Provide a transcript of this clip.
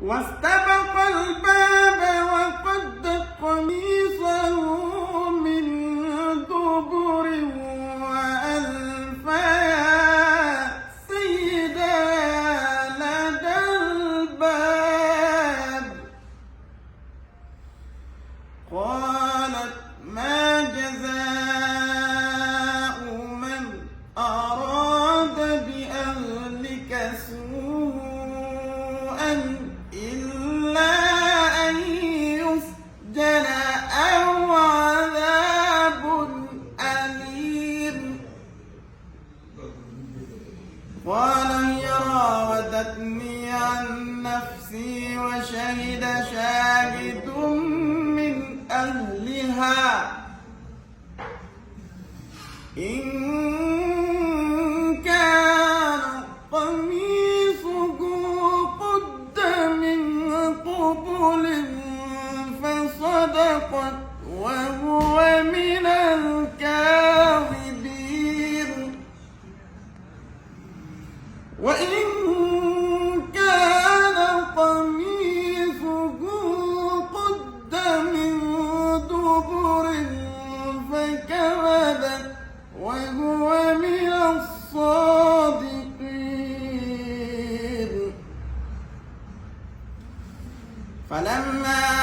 واستبق الباب وقد قميصه من دبر وألف يا سيدها لدى الباب. قالت ما جزاء من أراد بأهلك سوءا إلا أن يسجن أو عذاب أليم. قال هي راودتني عن نفسي وشهد شاهد من أهلها إن كان قميصه قد من قبل فصدقت وهو من الكاذبين وإن كان قميصه قد من دبر فكذبت وهو من الصادقين. فلما